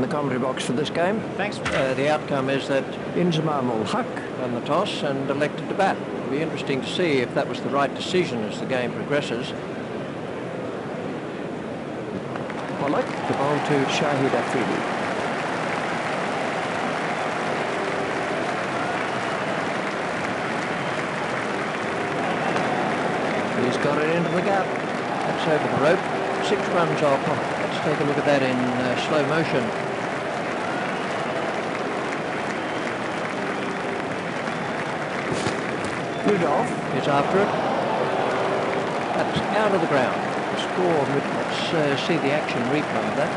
commentary box for this game. Thanks. The outcome is that Inzamam ul Haq won the toss and elected to bat. It'll be interesting to see if that was the right decision as the game progresses. Pollock to bowl to Shahid Afridi. He's got it into the gap. That's over the rope. 6 runs off. Let's take a look at that in slow motion. Rudolph is after it. That's out of the ground. Score. Let's see the action replay of that.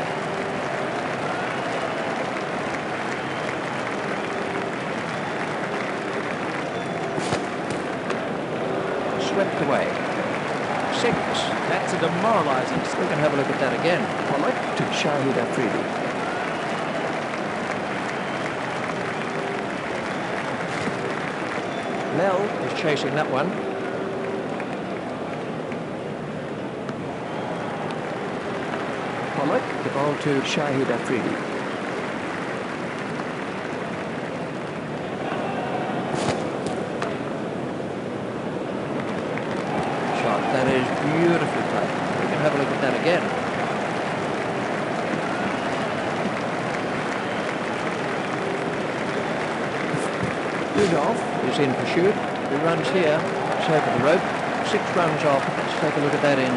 Swept away. 6. That's a demoralising. We can have a look at that again. Pollock to Shahid Afridi. Mel is chasing that one. Pollock, the ball to Shahid Afridi. Shot, that is beautifully played. We can have a look at that again. Rudolph is in pursuit. He runs here. It's over the rope. 6 runs off. Let's take a look at that in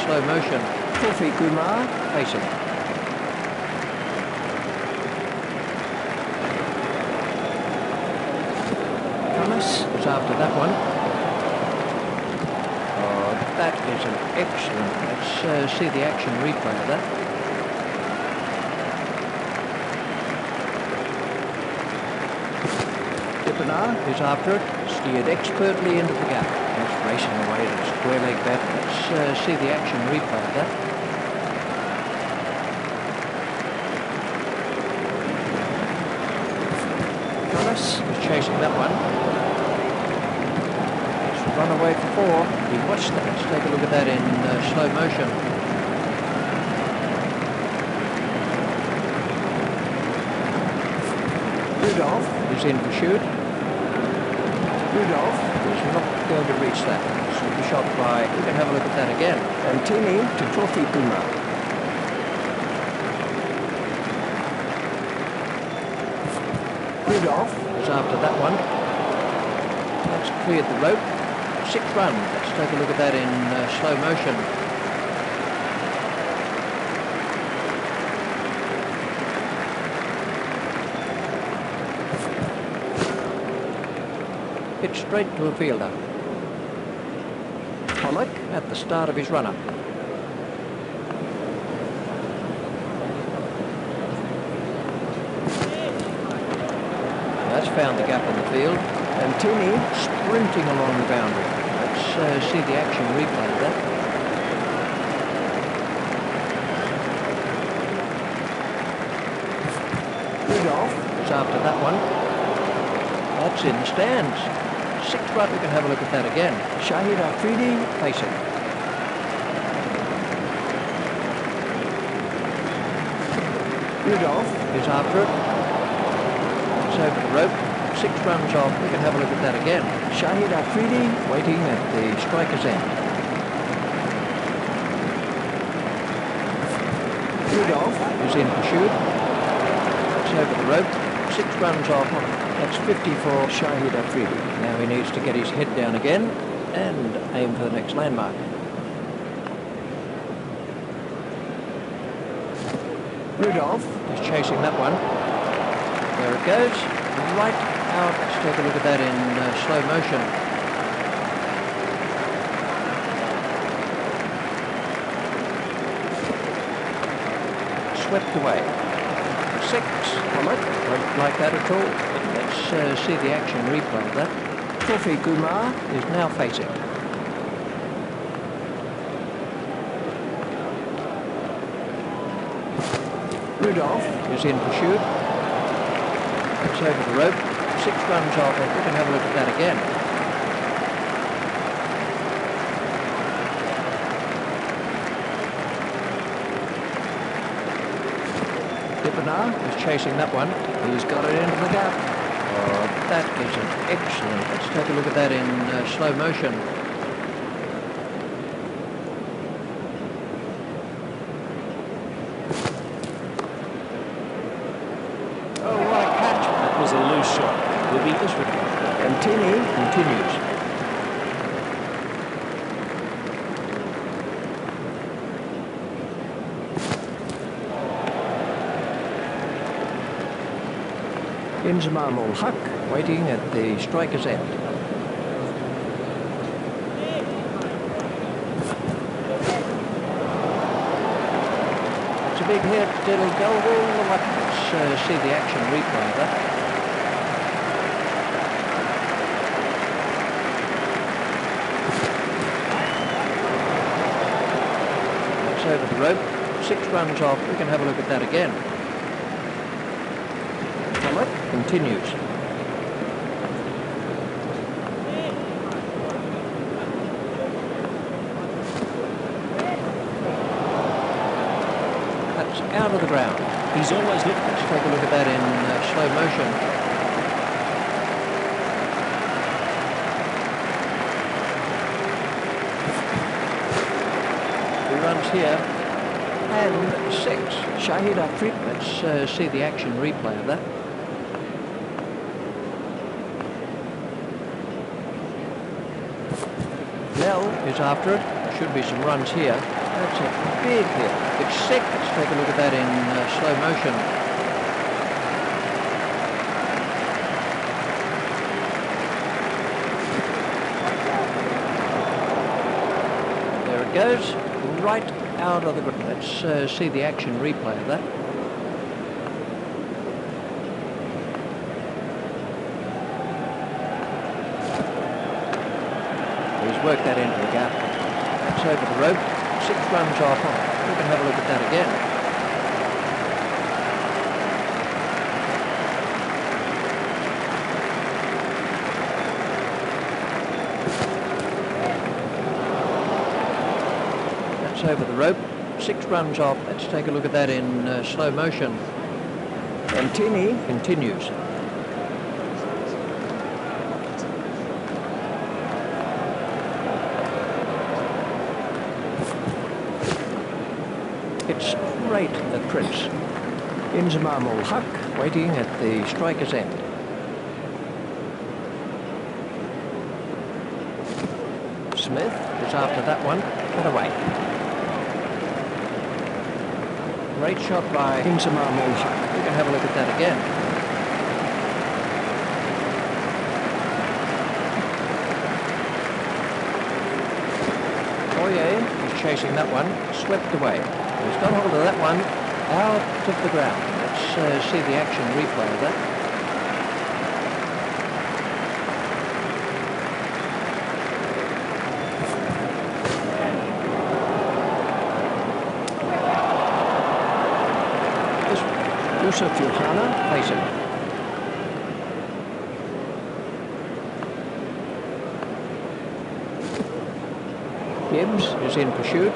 slow motion. Kofi Kumar facing. Thomas is after that one. Oh, that is an excellent. Let's see the action replay of that. Is after it, steered expertly into the gap. It's racing away to the square leg bat. Let's see the action replay of that. Thomas is chasing that one. It's run away for 4. He watched that. Let's take a look at that in slow motion. Rudolph is in pursuit. Rudolph is not going to reach that. Super shot by, we can have a look at that again. And Tini to Kofi Kumar. Rudolph is after that one. That's cleared the rope. 6 runs. Let's take a look at that in slow motion. Hit straight to a fielder. Pollock at the start of his run-up. That's found the gap in the field. And Tini sprinting along the boundary. Let's see the action replay of that. Rudolph is after that one. That's in the stands. 6 runs, we can have a look at that again. Shahid Afridi facing. Rudolph is after it. It's over the rope. 6 runs off, we can have a look at that again. Shahid Afridi waiting at the striker's end. Rudolph is in pursuit. It's over the rope. 6 runs off. That's 50 for Shahid Afridi. Now he needs to get his head down again and aim for the next landmark. Rudolph is chasing that one. There it goes. Right out. Let's take a look at that in slow motion. Swept away. 6. Don't like that at all. Let's see the action replay of that. Kofi Kumar is now facing. Rudolph is in pursuit. It's over the rope. 6 runs off it. We can have a look at that again. Suhana is chasing that one. He's got it into the gap. Oh, that is an excellent. Let's take a look at that in slow motion. Oh, what a catch. That was a loose shot. Will be this one. Continues. Inzamam ul Haq waiting at the striker's end. It's a big hit. It'll go all the way. Let's see the action replay of that. It's over the rope. 6 runs off. We can have a look at that again. Continues. That's out of the ground. He's always looking. Let's take a look at that in slow motion. He runs here. And 6. Shahid Afridi. Let's see the action replay of that. Is after it. Should be some runs here. That's a big hit. It's 6. Let's take a look at that in slow motion. There it goes. Right out of the ground. Let's see the action replay of that. Work that into the gap. That's over the rope. 6 runs off on it. We can have a look at that again. That's over the rope. 6 runs off. Let's take a look at that in slow motion. And Tini continues. It's straight at Prince. Inzamam ul Haq waiting at the striker's end. Smith is after that one, but away. Great shot by Inzamam ul Haq. We can have a look at that again. Oye is chasing that one, swept away. He's got hold of that one out of the ground. Let's see the action replay of that. This Yusuf Yohana facing. Gibbs is in pursuit.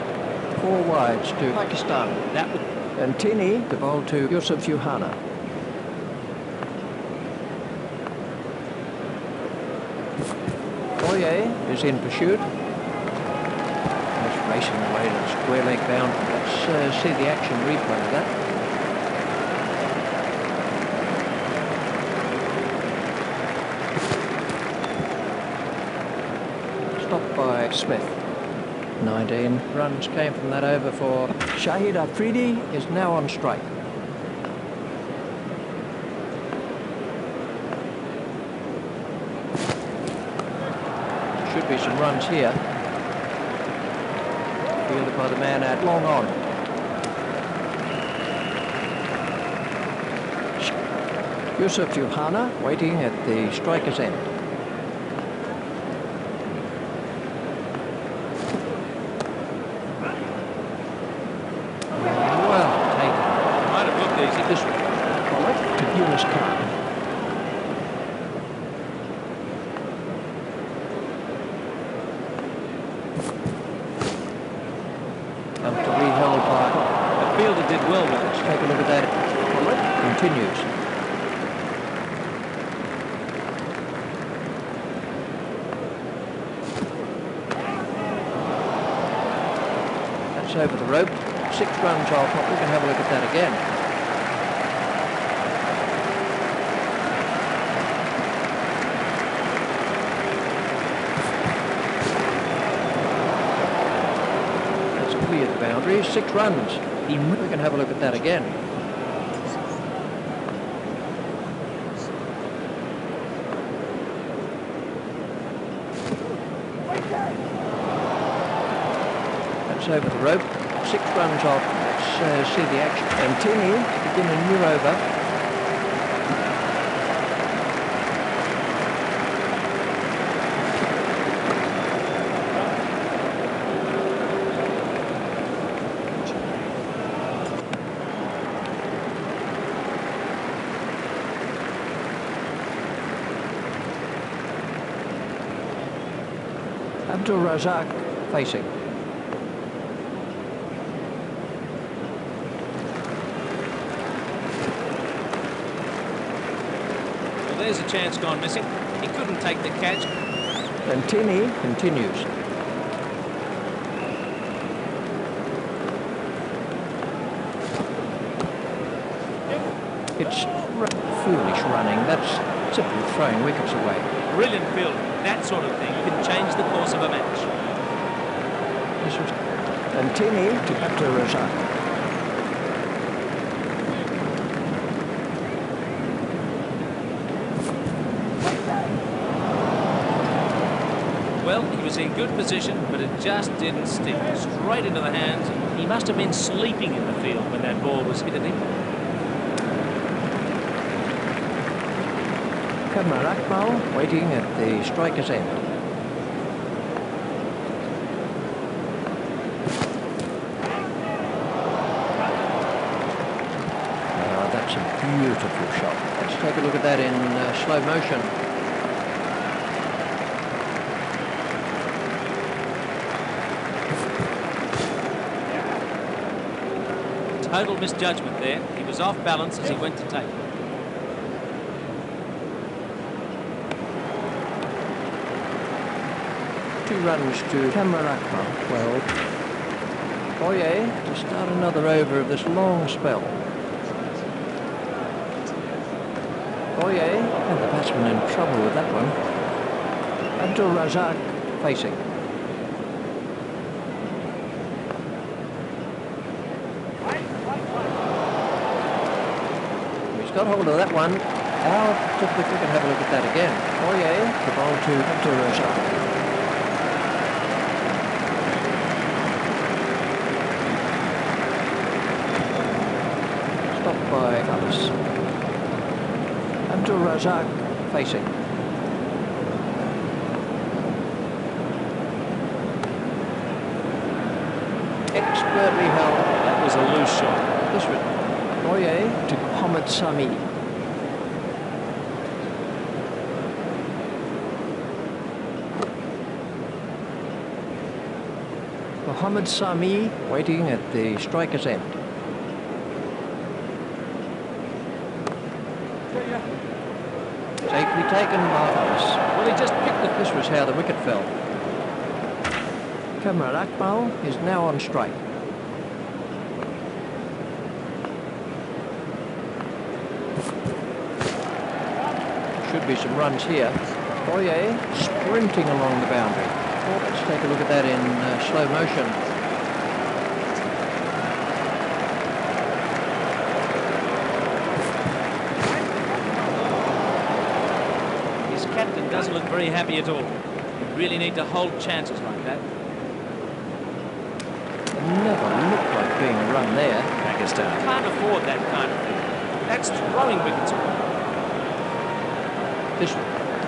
4 wides to Pakistani. And Tini, the ball to Yusuf Yohana. Oye is in pursuit. That's racing away to the square leg boundary. Let's see the action replay of that. Stopped by Smith. 19 runs came from that over for Shahid Afridi is now on strike. Should be some runs here. Fielded by the man at long on. Yusuf Yohana waiting at the striker's end. This Pollock to Yunus Khan. Come to be held by. The fielder did well with it. Let's take a look at that. Continues. That's over the rope. 6 runs off. We can have a look at that again. That's cleared the boundary. 6 runs. We can have a look at that again. That's over the rope. 6 runs off. Let's see the action. And Tini to begin a new over. Abdul Razak facing. Well, there's a chance gone missing. He couldn't take the catch. And Tini continues. It's foolish running. That's simply throwing wickets away. Brilliant field. That sort of thing can change the course of a match. And Tini to Abdul Razak. Well, he was in good position, but it just didn't stick. Straight into the hands. He must have been sleeping in the field when that ball was hit at him. Kamran Akmal waiting at the striker's end. That's a beautiful shot. Let's take a look at that in slow motion. Total misjudgment there. He was off balance as he went to take it. Two runs to Kamran Akmal, 12. Oye to start another over of this long spell. Oye, and the batsman in trouble with that one. Abdul Razak facing. He's got hold of that one. Out of the cricket, have a look at that again. Oye, the ball to Abdul Razak. By Alice. Abdul Razak facing. Expertly held. That was a loose shot. This one. Oye to Mohammad Sami. Mohammad Sami waiting at the striker's end. Safely taken by Alice. Well, he just picked it. This was how the wicket fell. Kamran Akmal is now on strike. Should be some runs here. Oye sprinting along the boundary. Well, let's take a look at that in slow motion. Doesn't look very happy at all. You really need to hold chances like that. Never looked like being a run there. Pakistan can't afford that kind of thing. That's throwing wickets away. This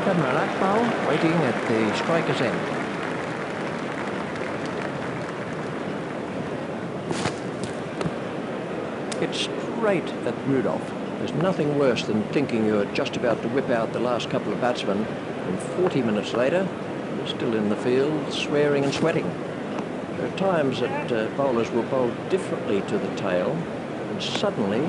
Kamran Akmal waiting at the striker's end. It's straight at Rudolph. There's nothing worse than thinking you're just about to whip out the last couple of batsmen, and 40 minutes later, you're still in the field, swearing and sweating. There are times that bowlers will bowl differently to the tail, and suddenly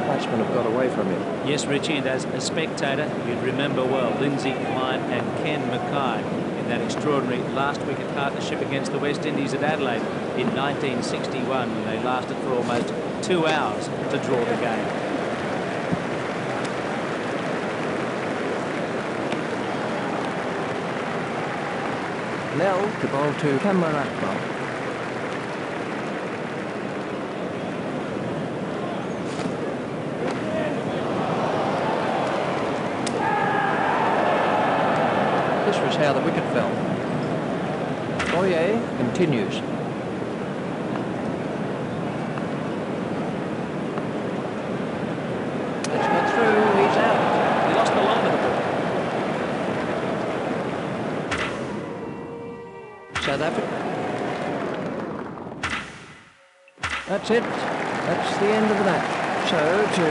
batsmen have got away from him. Yes, Richie, and as a spectator, you'd remember well Lindsay, Klein and Ken Mackay in that extraordinary last wicket partnership against the West Indies at Adelaide in 1961, when they lasted for almost 2 hours to draw the game. Lel to bowl to Kamran Akmal. This was how the wicket fell. Boyer continues. Let's get through. He's out. He lost the line of the ball. South Africa. That's it. That's the end of the match. So to